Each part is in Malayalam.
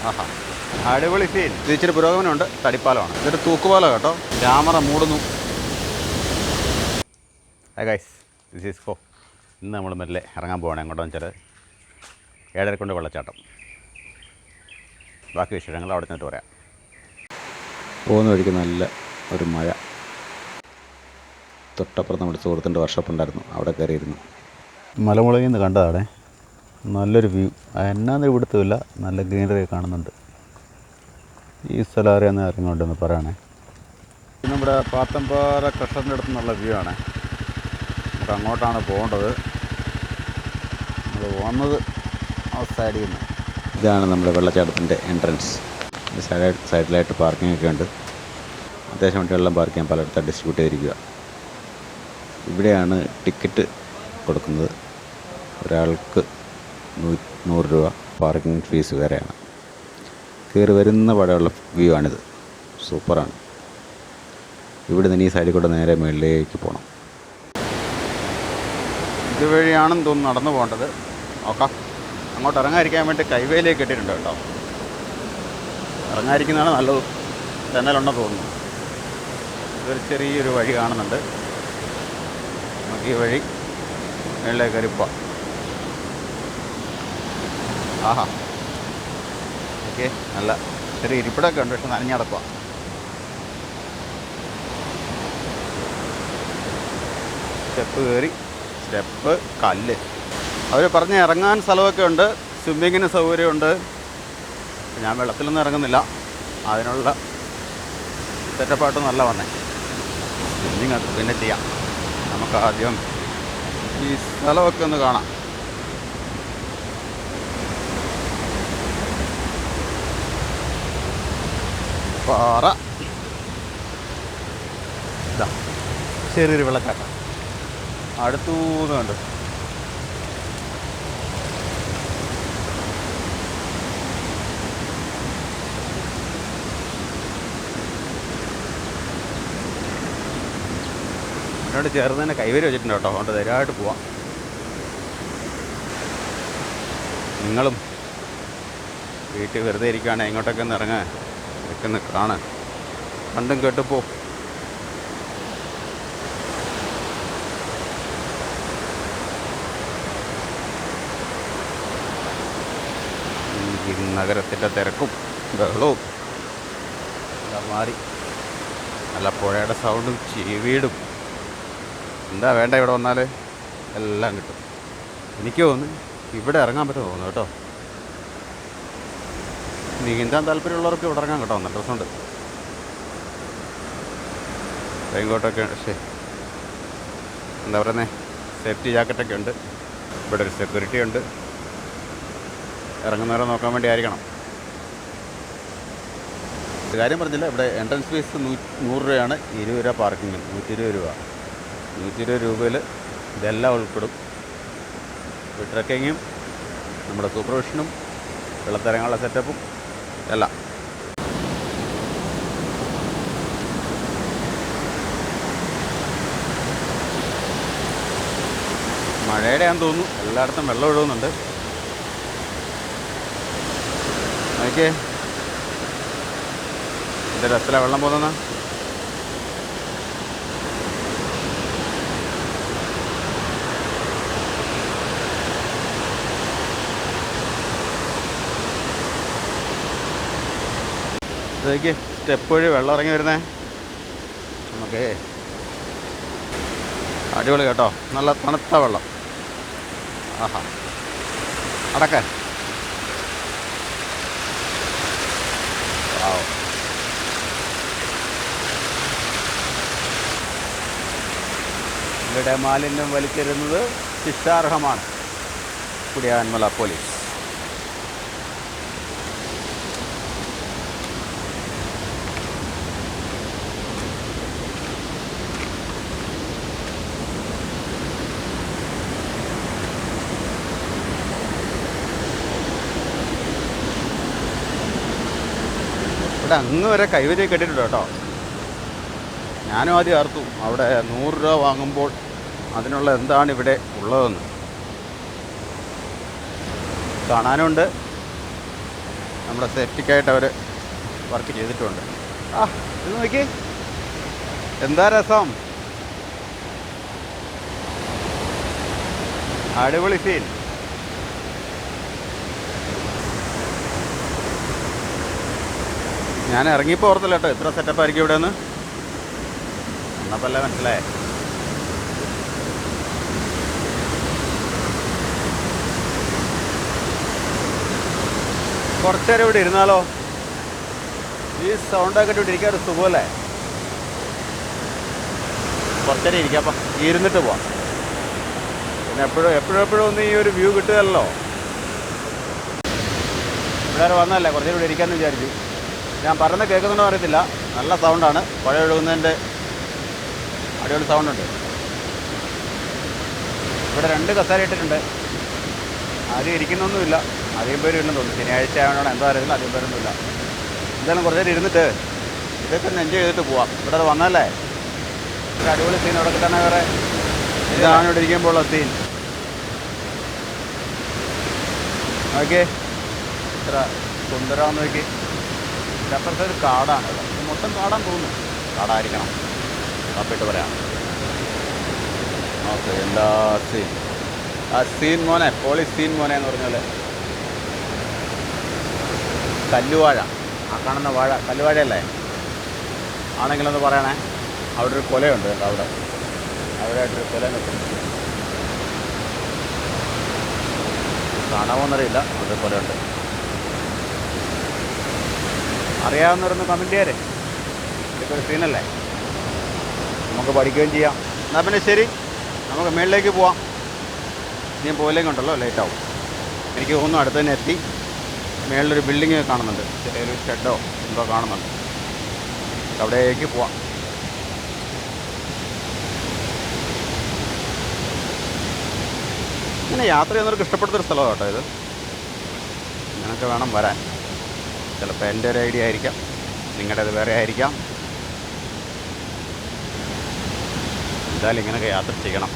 ആഹാ, അടിപൊളി സീൻ. ഇത് ഇച്ചിരി പുരോഗമനമുണ്ട്. തടിപ്പാലമാണ്. ഇതൊരു തൂക്കുപാലം കേട്ടോ. ക്യാമറ മൂടുന്നു. ഗൈസ്, ദിസ് ഈസ് ഇന്ന് നമ്മൾ മെല്ലെ ഇറങ്ങാൻ പോവാണ്. എങ്ങോട്ടാന്ന് വെച്ചാൽ ഏഴരക്കൊണ്ട് വെള്ളച്ചാട്ടം. ബാക്കി വിശേഷങ്ങൾ അവിടെ ചെന്നിട്ട് പറയാം. പോകുന്ന വഴിക്ക് നല്ല ഒരു മഴ. തൊട്ടപ്പുറത്ത് നമ്മുടെ സുഹൃത്തിൻ്റെ വർക്ക്ഷോപ്പ് ഉണ്ടായിരുന്നു, അവിടെ കയറിയിരുന്നു. മലമുളകിൽ നിന്ന് കണ്ടതാണ്. നല്ലൊരു വ്യൂ. എന്നാന്ന് ഇവിടുത്തില്ല, നല്ല ഗ്രീനറി കാണുന്നുണ്ട്. ഈ സ്ഥലം അറിയാവുന്ന ഇറങ്ങുന്നുണ്ടെന്ന് പറയണേ. നമ്മുടെ പാത്തമ്പാറ ക്രഷറിൻ്റെ അടുത്ത് നിന്നുള്ള വ്യൂ ആണ്. നമുക്ക് അങ്ങോട്ടാണ് പോകേണ്ടത്. നമ്മൾ വന്നത് ആ സൈഡിൽ നിന്ന്. ഇതാണ് നമ്മുടെ വെള്ളച്ചാട്ടത്തിൻ്റെ എൻട്രൻസ്. സൈഡിലായിട്ട് പാർക്കിംഗ് ഒക്കെ ഉണ്ട്. അത്യാവശ്യം വണ്ടികളെല്ലാം പാർക്ക് ചെയ്യാൻ പലയിടത്തും ഡിസ്ട്രിബ്യൂട്ട് ചെയ്തിരിക്കുക. ഇവിടെയാണ് ടിക്കറ്റ് കൊടുക്കുന്നത്. ഒരാൾക്ക് 100 രൂപ. പാർക്കിംഗ് ഫീസ് വേറെയാണ്. കയറി വരുന്ന പടമുള്ള വ്യൂ ആണിത്. സൂപ്പറാണ്. ഇവിടെ നിന്ന് ഈ സൈഡിൽ കൂടെ നേരെ മുകളിലേക്ക് പോകണം. ഇതുവഴിയാണെന്ന് തോന്നുന്നു നടന്നു പോകേണ്ടത്. നോക്കാം. അങ്ങോട്ട് ഇറങ്ങാതിരിക്കാൻ വേണ്ടി കൈവേലിയൊക്കെ ഇട്ടിട്ടുണ്ട് കേട്ടോ. ഇറങ്ങാതിരിക്കുന്നതാണ് നല്ലത്. തെന്നലുണ്ടെന്ന് തോന്നുന്നു. ഇതൊരു ചെറിയൊരു വഴി കാണുന്നുണ്ട്. നമുക്ക് ഈ വഴി മുകളിലേക്ക് കയറി പോവാം. ആഹാ, ഓക്കെ. നല്ല ചെറിയ ഇരിപ്പിടമൊക്കെ ഉണ്ട്, പക്ഷെ നനഞ്ഞടക്കുക. സ്റ്റെപ്പ് കയറി, സ്റ്റെപ്പ്, കല്ല്. അവർ പറഞ്ഞ് ഇറങ്ങാൻ സ്ഥലമൊക്കെ ഉണ്ട്, സ്വിമ്മിങ്ങിന് സൗകര്യമുണ്ട്. ഞാൻ വെള്ളത്തിലൊന്നും ഇറങ്ങുന്നില്ല. അതിനുള്ള സെറ്റപ്പായിട്ട് നല്ല വന്നേ. സ്വിമ്മിങ് അത് പിന്നെ ചെയ്യാം. നമുക്ക് ആദ്യം ഈ സ്ഥലമൊക്കെ ഒന്ന് കാണാം. പാറ, ഇതാ ചെറിയൊരു വെള്ളച്ചാട്ടം അടുത്തൂന്ന് കണ്ടു. എന്നോട് ചേർന്ന് തന്നെ കൈവരി വെച്ചിട്ടുണ്ട് കേട്ടോ. അതുകൊണ്ട് ധൈര്യമായിട്ട് പോവാം. നിങ്ങളും വീട്ടിൽ വെറുതെ ഇരിക്കുകയാണെങ്കിൽ എങ്ങോട്ടൊക്കെ ഒന്ന് ഇറങ്ങാൻ വെക്കുന്ന കാണാൻ കണ്ടും കേട്ടുപോ. ഈ നഗരത്തിൻ്റെ തിരക്കും ബഹളവും എല്ലാം മാറി നല്ല പുഴയുടെ സൗണ്ടും ചീവീടും. എന്താ വേണ്ട ഇവിടെ വന്നാൽ എല്ലാം കിട്ടും. എനിക്ക് തോന്നുന്നു ഇവിടെ ഇറങ്ങാൻ പറ്റുമെന്ന് തോന്നുന്നു കേട്ടോ. നീന്താൻ താല്പര്യമുള്ളവർക്ക് ഇവിടെ ഇറങ്ങാൻ കേട്ടോ. നല്ല രസമുണ്ട്. റെയിൻകോട്ടൊക്കെ ശരി, എന്താ പറയുന്നത്, സേഫ്റ്റി ജാക്കറ്റൊക്കെ ഉണ്ട്. ഇവിടെ ഒരു സെക്യൂരിറ്റി ഉണ്ട്. ഇറങ്ങുന്നവരെ നോക്കാൻ വേണ്ടി ആയിരിക്കണം. ഒരു കാര്യം പറഞ്ഞില്ല, ഇവിടെ എൻട്രൻസ് ഫീസ് 100 രൂപയാണ്. 20 രൂപ പാർക്കിങ്ങിന്. 120 രൂപ. 120 രൂപയിൽ ഇതെല്ലാം ഉൾപ്പെടും. ട്രക്കിങ്ങും നമ്മുടെ സൂപ്പർവിഷനും വെള്ളത്തിറങ്ങാനുള്ള സെറ്റപ്പും എല്ലാം. മഴയുടെ ആണെന്ന് തോന്നുന്നു. എല്ലായിടത്തും വെള്ളം ഒഴുകുന്നുണ്ട്. നോക്കിയേ എൻ്റെ രസത്തിലാണ് വെള്ളം പോകുന്ന. ഇതൊക്കെ സ്റ്റെപ്പ് വഴി വെള്ളം ഇറങ്ങി വരുന്നേ. നമുക്ക് അടിപൊളി കേട്ടോ. നല്ല തണുത്ത വെള്ളം. ആഹാ, അടക്കാൻ ഇവിടെ മാലിന്യം വലിച്ചെറിയുന്നത് ശിക്ഷാർഹമാണ്. കുടിയാൻമല പോലീസ്. ഇവിടെ അങ്ങ് വരെ കൈവരി കെട്ടിട്ടുണ്ട് കേട്ടോ. ഞാനും ആദ്യം ഓർത്തു അവിടെ 100 രൂപ വാങ്ങുമ്പോൾ അതിനുള്ള എന്താണ് ഇവിടെ ഉള്ളതെന്ന്. കാണാനുണ്ട്, നമ്മുടെ സേഫ്റ്റിക്കായിട്ട് അവർ വർക്ക് ചെയ്തിട്ടുണ്ട്. ആ ഇത് നോക്കി, എന്താ രസം, അടിപൊളി സീൻ. ഞാൻ ഇറങ്ങിയപ്പോൾ ഓർത്തില്ല കേട്ടോ ഇത്ര സെറ്റപ്പ് ആയിരിക്കും ഇവിടെ നിന്ന്. എന്നപ്പല്ല മനസ്സിലായേ. കുറച്ച് നേരം ഇവിടെ ഇരുന്നാലോ? ഈ സൗണ്ടൊക്കെ ഇവിടെ ഇരിക്കാൻ ഒരു സുഖമല്ലേ? കുറച്ചേരം ഇരിക്കാം, അപ്പം ഇരുന്നിട്ട് പോവാം. പിന്നെ എപ്പോഴും ഒന്നും ഈ ഒരു വ്യൂ കിട്ടുകയല്ലോ. ഇവിടെ വന്നതല്ലേ, കുറച്ചേരം ഇവിടെ ഇരിക്കാമെന്ന് വിചാരിച്ചു. ഞാൻ പറയുന്നത് കേൾക്കുന്നുണ്ടോ അറിയത്തില്ല, നല്ല സൗണ്ടാണ്. പുഴ ഒഴുകുന്നതിൻ്റെ അടിപൊളി സൗണ്ടുണ്ട്. ഇവിടെ 2 കസേര ഇട്ടിട്ടുണ്ട്. ആരും ഇരിക്കുന്നൊന്നുമില്ല, അധികം പേരും ഇല്ലെന്ന് തോന്നുന്നു. ശനിയാഴ്ച ആയതുകൊണ്ടാണ് എന്തോ അറിയത്തില്ല, അധികം പേരൊന്നുമില്ല. എന്തായാലും കുറച്ച് നേരം ഇരുന്നിട്ട് ഇതൊക്കെ ഒന്ന് എൻജോയ് ചെയ്തിട്ട് പോവാം. ഇവിടെ വന്നല്ലേ ഒരു അടിപൊളി സീൻ. അവിടെ തന്നെ വേറെ ഇതാണ് ഇവിടെ ഇരിക്കുമ്പോൾ ഉള്ള സീൻ. ഓക്കെ, ഇത്ര സുന്ദരമാണെന്ന് നോക്കി. അപ്പുറത്തെ ഒരു കാടാണ് ഇവിടെ. ഇത് മൊത്തം കാടാൻ തോന്നുന്നു, കാടായിരിക്കണം, തപ്പിട്ട് പറയാം. ഓക്കെ, എന്താ സീൻ, ആ സീൻ മോനെ, പോളി സീൻ മോനെ എന്ന് പറഞ്ഞ പോലെ. കല്ലുവാഴ, ആ കാണുന്ന വാഴ കല്ലുവാഴയല്ലേ? ആണെങ്കിലൊന്ന് പറയണേ. അവിടെ ഒരു കൊലയുണ്ട് കേട്ടോ, അവിടെയായിട്ടൊരു കൊല നിൽക്കുന്നു. കാണാമോന്നറിയില്ല, അവിടെ കൊലയുണ്ട്. അറിയാവുന്നവരൊന്ന് കമൻറ്റ് ചെയ്യാറ്. ഇതൊക്കെ ഒരു സീനല്ലേ, നമുക്ക് പഠിക്കുകയും ചെയ്യാം. എന്നാൽ പിന്നെ ശരി, നമുക്ക് മേളിലേക്ക് പോവാം. ഞാൻ പോയില്ലേക്കുണ്ടല്ലോ ലേറ്റാവും. എനിക്ക് തോന്നുന്നു അടുത്ത് തന്നെ എത്തി. മേളിലൊരു ബിൽഡിങ് കാണുന്നുണ്ട്, ചെറിയൊരു ഷെഡോ എന്തോ കാണുന്നുണ്ട്. അവിടേക്ക് പോവാം. ഇങ്ങനെ യാത്ര ചെയ്യുന്നവർക്ക് ഇഷ്ടപ്പെടുന്നൊരു സ്ഥലമാണ് കേട്ടോ ഇത്. ഇങ്ങനെയൊക്കെ വേണം വരാൻ. ചിലപ്പോൾ എൻ്റെ ഒരു ഐഡിയ ആയിരിക്കാം, നിങ്ങളുടേത് വേറെ ആയിരിക്കാം. എന്തായാലും ഇങ്ങനെയൊക്കെ യാത്ര ചെയ്യണം.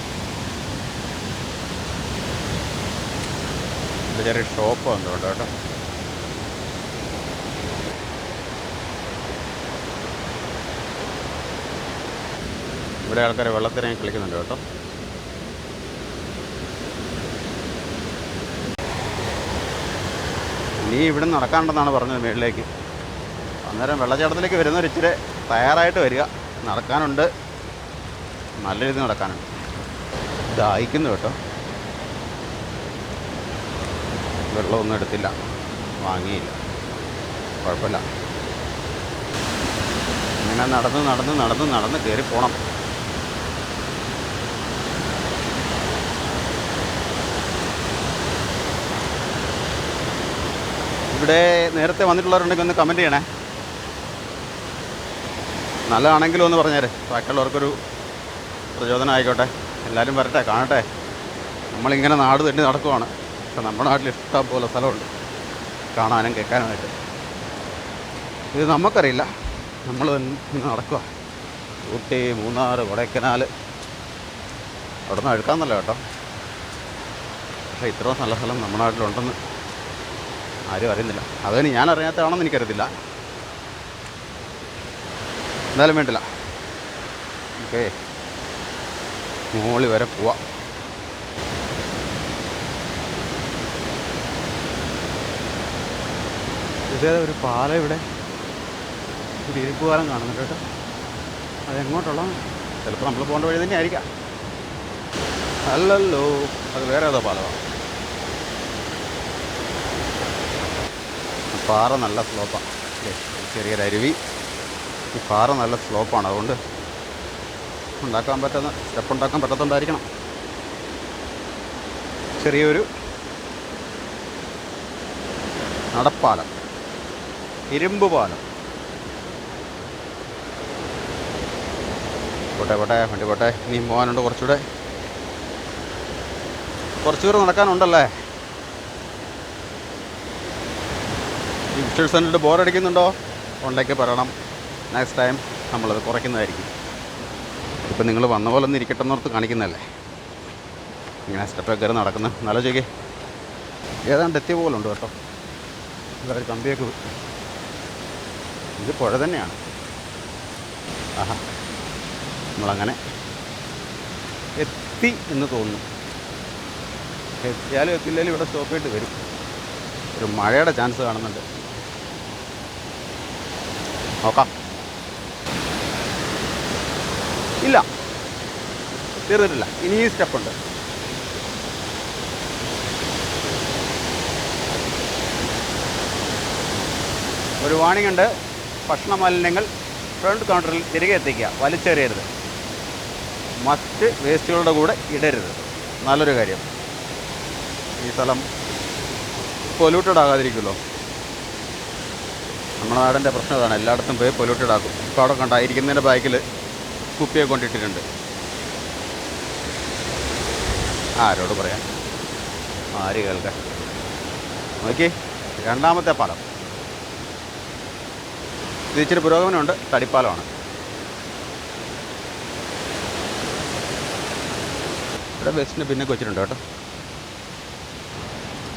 ഇവിടെ ചെറിയ ഷോപ്പ് വന്നിട്ടുണ്ട് കേട്ടോ. ഇവിടെ ആൾക്കാർ വെള്ളത്തിനെ കളിക്കുന്നുണ്ട് കേട്ടോ. നീ ഇവിടെ നടക്കാനുണ്ടെന്നാണ് പറഞ്ഞത് മേളിലേക്ക്. അന്നേരം വെള്ളച്ചാട്ടത്തിലേക്ക് വരുന്നവർ ഇച്ചിരി തയ്യാറായിട്ട് വരിക. നടക്കാനുണ്ട്, നല്ല രീതിയിൽ നടക്കാനുണ്ട്. ദാഹിക്കുന്നു കേട്ടോ. വെള്ളമൊന്നും എടുത്തില്ല, വാങ്ങിയില്ല, കുഴപ്പമില്ല. ഇങ്ങനെ നടന്ന് കയറി പോകണം. ഇവിടെ നേരത്തെ വന്നിട്ടുള്ളവരുണ്ടെങ്കിൽ ഒന്ന് കമൻറ്റ് ചെയ്യണേ. നല്ലതാണെങ്കിലും ഒന്ന് പറഞ്ഞേരെ, ബാക്കിയുള്ളവർക്കൊരു പ്രചോദനം ആയിക്കോട്ടെ. എല്ലാവരും വരട്ടെ, കാണട്ടെ. നമ്മളിങ്ങനെ നാട് തന്നെ നടക്കുവാണ്. പക്ഷെ നമ്മുടെ നാട്ടിൽ ഇഷ്ടം പോലെ സ്ഥലമുണ്ട് കാണാനും കേൾക്കാനുമായിട്ട്. ഇത് നമുക്കറിയില്ല, നമ്മൾ തന്നെ നടക്കുക. ഊട്ടി, മൂന്നാർ, കൊടൈക്കനാൽ, അവിടെ നിന്ന് അഴുക്കാന്നല്ല കേട്ടോ. പക്ഷേ ഇത്രയും നല്ല സ്ഥലം നമ്മുടെ നാട്ടിലുണ്ടെന്ന് ആരും അറിയുന്നില്ല. അതിന് ഞാൻ അറിയാത്തതാണെന്ന് എനിക്കറിയത്തില്ല. എന്തായാലും വേണ്ടില്ല, ഓക്കെ, മുകളിൽ വരെ പോവാം. ഇതേ ഒരു പാലം, ഇവിടെ ഒരു ഇരിപ്പ് പാലം കാണുന്നുണ്ട് കേട്ടോ. അതെങ്ങോട്ടുള്ള, ചിലപ്പോൾ നമ്മൾ പോകേണ്ട വഴി തന്നെ ആയിരിക്കാം. അല്ലല്ലോ, അത് വേറെ ഏതോ പാലമാണ്. പാറ നല്ല സ്ലോപ്പാണ്, ചെറിയൊരു അരുവി. ഈ പാറ നല്ല സ്ലോപ്പാണ്, അതുകൊണ്ട് സ്റ്റെപ്പ് ഉണ്ടാക്കാൻ പറ്റാത്തതുകൊണ്ടായിരിക്കണം. ചെറിയൊരു നടപ്പാലം, ഇരുമ്പ് പാലം. പോട്ടെ വണ്ടി പോട്ടെ. ഇനി പോകാനുണ്ട്, കുറച്ചുകൂടെ നടക്കാനുണ്ടല്ലേ. ഈ വിഷ്വൽസ് കണ്ടിട്ട് ബോറടിക്കുന്നുണ്ടോ? ഉണ്ടെങ്കിൽ പറയണം, നെക്സ്റ്റ് ടൈം നമ്മളത് കുറയ്ക്കുന്നതായിരിക്കും. ഇപ്പം നിങ്ങൾ വന്ന പോലെ ഒന്ന് ഇരിക്കട്ടെ എന്നോർത്ത് കാണിക്കുന്നതല്ലേ. ഇങ്ങനെ സ്റ്റെപ്പൊക്കെ കയറി നടക്കുന്നത് നല്ല ചോദിക്കേ, ഏതാണ്ട് എത്തിയ പോലെ ഉണ്ട് കേട്ടോ. ഇവിടെ ഒരു കമ്പിയൊക്കെ ഇത് പുഴ തന്നെയാണ്. ആഹാ, നമ്മളങ്ങനെ എത്തി എന്ന് തോന്നുന്നു. എത്തിയാലും എത്തില്ലെങ്കിലും ഇവിടെ സ്റ്റോപ്പ് ചെയ്തിട്ട് വരും. ഒരു മഴയുടെ ചാൻസ് കാണുന്നുണ്ട്. നോക്കാം. ഇല്ല, തീർന്നിട്ടില്ല, ഇനിയും സ്റ്റെപ്പുണ്ട്. ഒരു വാണിംഗ് ഉണ്ട്. ഭക്ഷണ മാലിന്യങ്ങൾ ഫ്രണ്ട് കൗണ്ടറിൽ തിരികെ എത്തിക്കുക, വലിച്ചെറിയരുത്, മറ്റ് വേസ്റ്റുകളുടെ കൂടെ ഇടരുത്. നല്ലൊരു കാര്യം. ഈ സ്ഥലം പൊല്യൂട്ടഡ് ആകാതിരിക്കുമല്ലോ. നമ്മുടെ നാടിൻ്റെ പ്രശ്നം അതാണ്, എല്ലായിടത്തും പോയി പൊല്യൂട്ടഡ് ആക്കും. ഇപ്പോൾ അവിടെ കണ്ടായിരിക്കുന്നതിൻ്റെ ബാക്കിൽ കുപ്പിയെ കൊണ്ടിട്ടിട്ടുണ്ട്. ആരോട് പറയാൻ, ആര് കേൾക്കാൻ. നോക്കി, രണ്ടാമത്തെ പാലം. ഇത് ഇച്ചിരി പുരോഗമനമുണ്ട്, തടിപ്പാലമാണ്. ഇവിടെ ബസ്സിന് പിന്നെ വെച്ചിട്ടുണ്ട് കേട്ടോ.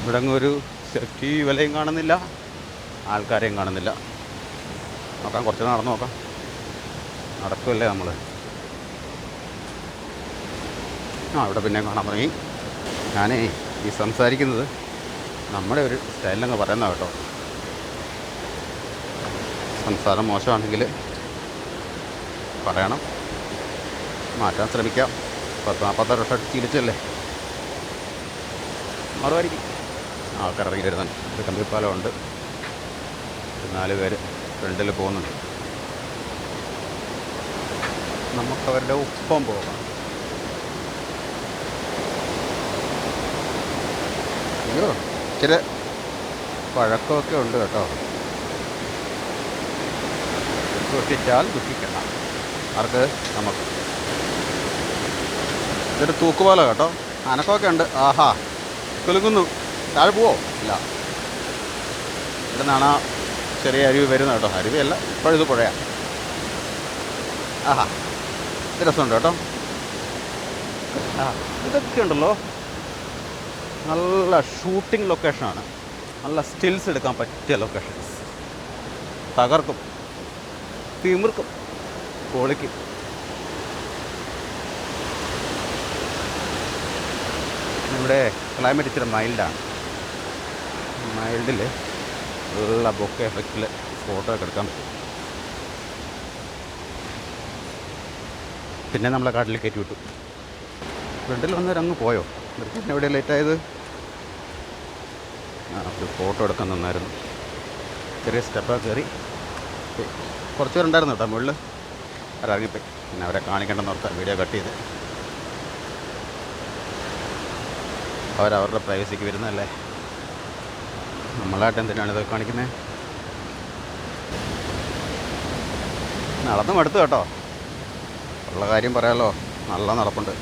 ഇവിടെ അങ്ങ് ഒരു സേഫ്റ്റി വിലയും കാണുന്നില്ല, ആൾക്കാരെയും കാണുന്നില്ല. നോക്കാം, കുറച്ച് നടന്ന് നോക്കാം. നടക്കുമല്ലേ നമ്മൾ. ഇവിടെ പിന്നെ കാണാൻ തുടങ്ങി. ഞാനേ ഈ സംസാരിക്കുന്നത് നമ്മുടെ ഒരു സ്റ്റൈലിലങ്ങ് പറയുന്ന കേട്ടോ. സംസാരം മോശമാണെങ്കിൽ പറയണം, മാറ്റാൻ ശ്രമിക്കാം. 40-46 വർഷമായിട്ട് ശീലിച്ചല്ലേ, മാറുമായിരിക്കും. ആൾക്കാർ ഇറങ്ങി വരുന്നുണ്ട്. ഒരു കമ്പിപ്പാലമുണ്ട്. 4 പേര് ഫ്രണ്ടിൽ പോകുന്നുണ്ട്. നമുക്കവരുടെ ഒപ്പം പോകാം. അയ്യോ, ഇച്ചിരി പഴക്കമൊക്കെ ഉണ്ട് കേട്ടോ. സൂക്ഷിച്ചാൽ ദുഃഖിക്കണ്ട. ആർക്ക്? നമുക്ക്. ഇതൊരു തൂക്കുപാലം കേട്ടോ. അനക്കമൊക്കെ ഉണ്ട്. ആഹാ, കുലുങ്ങുന്നു. താഴെ പോവോ? ഇല്ല. ഇവിടെ നിന്നാണ് ചെറിയ അരുവി വരുന്നത് കേട്ടോ. അരുവിയല്ല, ഇപ്പോഴിത് പുഴയാണ്. ആഹാ, ഇത് രസമുണ്ട് കേട്ടോ. ആ, ഇതൊക്കെ ഉണ്ടല്ലോ, നല്ല ഷൂട്ടിംഗ് ലൊക്കേഷനാണ്. നല്ല സ്റ്റിൽസ് എടുക്കാൻ പറ്റിയ ലൊക്കേഷൻസ്. തകർക്കും, തിമിർക്കും, പൊളിക്കും. ഇവിടെ ക്ലൈമറ്റ് ഇച്ചിരി മൈൽഡാണ്. മൈൽഡിൽ നല്ല ബൊക്കെ എഫക്റ്റിൽ ഫോട്ടോ ഒക്കെ എടുക്കാൻ പറ്റും. പിന്നെ നമ്മളെ കാട്ടിൽ കയറ്റി വിട്ടു. ഫ്രണ്ടിൽ വന്നവരങ്ങ് പോയോ? പിന്നെ എവിടെ ലേറ്റായത്? ഒരു ഫോട്ടോ എടുക്കാൻ തന്നായിരുന്നു. ചെറിയ സ്റ്റെപ്പൊക്കെ കയറി കുറച്ച് പേരുണ്ടായിരുന്നു കേട്ടോ മുകളിൽ. അവരിറങ്ങിപ്പോയി. പിന്നെ അവരെ കാണിക്കേണ്ടെന്ന് ഓർത്താൽ വീഡിയോ കട്ട് ചെയ്ത്. അവരവരുടെ പ്രൈവസിക്ക് വരുന്നതല്ലേ, നമ്മളായിട്ട് എന്തിനാണ് ഇതൊക്കെ കാണിക്കുന്നത്? നടന്ന് മടുത്തു കേട്ടോ. ഉള്ള കാര്യം പറയാമല്ലോ, നല്ല നടപ്പുണ്ട്.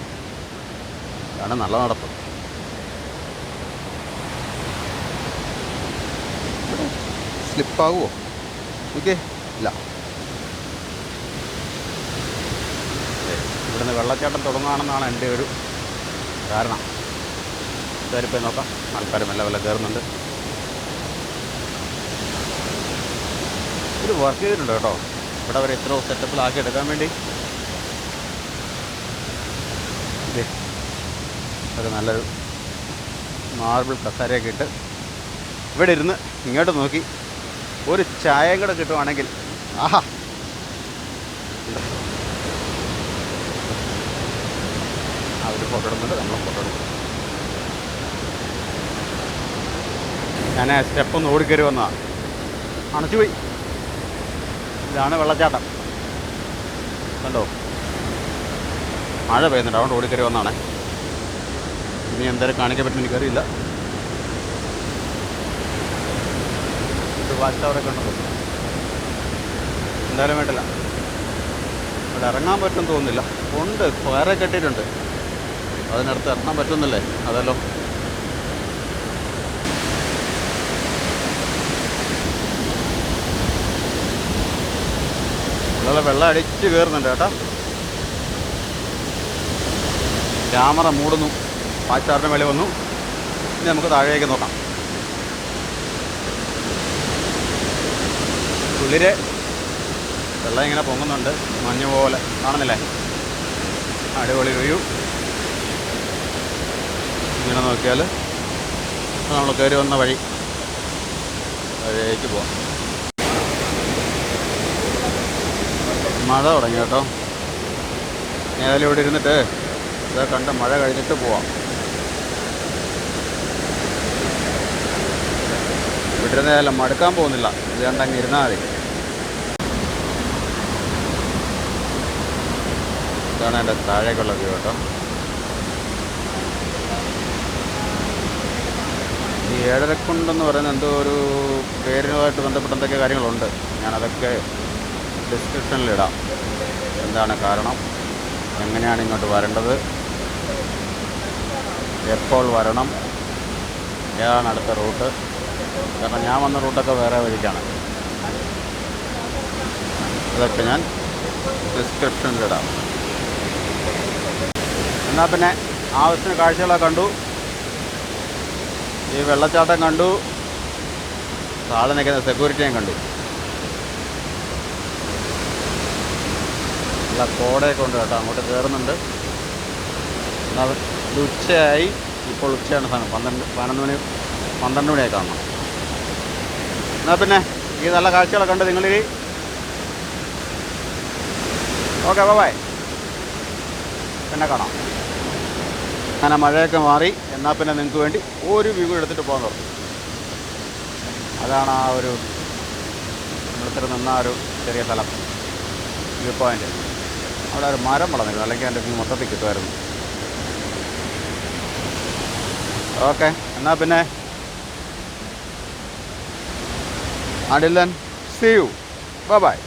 അതാണ് നല്ല നടപ്പ്. സ്ലിപ്പാകുമോ? ഓക്കെ, ഇല്ല. ഇവിടുന്ന് വെള്ളച്ചാട്ടം തുടങ്ങുകയാണെന്നാണ് എൻ്റെ ഒരു ധാരണ. കയറിപ്പോയി നോക്കാം. ആൾക്കാർ മെല്ലെ മെല്ലെ കയറുന്നുണ്ട്. ഇത് വർക്ക് ചെയ്തിട്ടുണ്ട് കേട്ടോ. ഇവിടെ അവർ എത്രയോ സെറ്റപ്പിലാക്കി എടുക്കാൻ വേണ്ടി ഒരു നല്ലൊരു മാർബിൾ കസേരയൊക്കെ ഇട്ട് ഇവിടെ ഇരുന്ന് ഇങ്ങോട്ട് നോക്കി ഒരു ചായയും കൂടെ കിട്ടുവാണെങ്കിൽ ആഹാ. അവർ ഫോട്ടോ എടുക്കുന്നുണ്ട്, നമ്മൾ ഫോട്ടോ എടുക്കും. ഞാൻ സ്റ്റെപ്പൊന്ന് ഓടിക്കയറി വന്നതാണ്, അണച്ചുപോയി. ഇതാണ് വെള്ളച്ചാട്ടം കണ്ടോ. മഴ പെയ്യുന്നുണ്ട്, അതുകൊണ്ട് ഓടിക്കയറി വന്നതാണ്. ഇനി എന്തായാലും കാണിക്കാൻ പറ്റുമെന്ന് എനിക്കറിയില്ല. ഇത് വാച്ച് ടവറൊക്കെ ഉണ്ടല്ലോ. എന്തായാലും വേണ്ടില്ല, ഇവിടെ ഇറങ്ങാൻ പറ്റുമെന്ന് തോന്നുന്നില്ല. ഉണ്ട്, വേറെ കെട്ടിയിട്ടുണ്ട്. അതിനടുത്ത് ഇറങ്ങാൻ പറ്റുന്നില്ലേ? അതല്ലോ. നല്ല വെള്ളം അടിച്ച് കയറുന്നുണ്ട് കേട്ടോ. ക്യാമറ മൂടുന്നു. വാച്ച് ടവറിന് മേലെ വന്നു. ഇനി നമുക്ക് താഴേക്ക് നോക്കാം. കുളിര് വെള്ളം ഇങ്ങനെ പൊങ്ങുന്നുണ്ട്, മഞ്ഞ് പോലെ കാണുന്നില്ലേ? അടിപൊളി വ്യൂ. ഇങ്ങനെ നോക്കിയാൽ നമ്മൾ കയറി വന്ന വഴിയേക്ക് പോവാം. മഴ തുടങ്ങി കേട്ടോ. ഏതായാലും ഇവിടെ ഇരുന്നിട്ട് ഇതാ കണ്ട് മഴ കഴിഞ്ഞിട്ട് പോവാം. വിട്ടിരുന്നേതായാലും മടുക്കാൻ പോകുന്നില്ല, ഇത് കണ്ടങ്ങ് ഇരുന്നാൽ മതി. ഇതാണ് എൻ്റെ താഴേക്കുള്ള വ്യൂ കേട്ടോ. ഈ ഏഴരക്കുണ്ടെന്ന് പറയുന്നത് എന്തോ ഒരു പേരിനുമായിട്ട് ബന്ധപ്പെട്ട എന്തൊക്കെ കാര്യങ്ങളുണ്ട്. ഞാനതൊക്കെ ഡിസ്ക്രിപ്ഷനിലിടാം. എന്താണ് കാരണം, എങ്ങനെയാണ് ഇങ്ങോട്ട് വരേണ്ടത്, എപ്പോൾ വരണം, ഏതാണ് അടുത്ത റൂട്ട്. കാരണം ഞാൻ വന്ന റൂട്ടൊക്കെ വേറെ വഴിക്കാണ്. അതൊക്കെ ഞാൻ ഡിസ്ക്രിപ്ഷനിലിടാം. എന്നാൽ പിന്നെ ആവശ്യത്തിന് കാഴ്ചകളൊക്കെ കണ്ടു. ഈ വെള്ളച്ചാട്ടം കണ്ടു, താഴെ നിൽക്കുന്ന സെക്യൂരിറ്റിയും കണ്ടു. നല്ല കോടയൊക്കെ ഉണ്ട് കേട്ടോ, അങ്ങോട്ട് കയറുന്നുണ്ട്. എന്നാൽ ഇത് ഉച്ചയായി, ഇപ്പോൾ ഉച്ചയാണ് സമയം, 12 മണിയായി കാണണം. എന്നാൽ പിന്നെ ഈ നല്ല കാഴ്ചകളൊക്കെ കണ്ട് നിങ്ങളിൽ ഓക്കെ ബൈ, പിന്നെ കാണാം. അങ്ങനെ മഴയൊക്കെ മാറി, എന്നാൽ പിന്നെ നിങ്ങൾക്ക് വേണ്ടി ഒരു വ്യൂ എടുത്തിട്ട് പോകാൻ തുടങ്ങും. അതാണ് ആ ഒരു നമ്മളിത്ര നിന്ന ഒരു ചെറിയ സ്ഥലം, വ്യൂ പോയിൻ്റ്. അവിടെ ഒരു മരം വളർന്നിരുന്നു, അല്ലെങ്കിൽ എൻ്റെ വ്യൂ മൊത്തത്തിൽ കിട്ടുമായിരുന്നു. ഓക്കെ, എന്നാൽ പിന്നെ until then, see you, bye bye.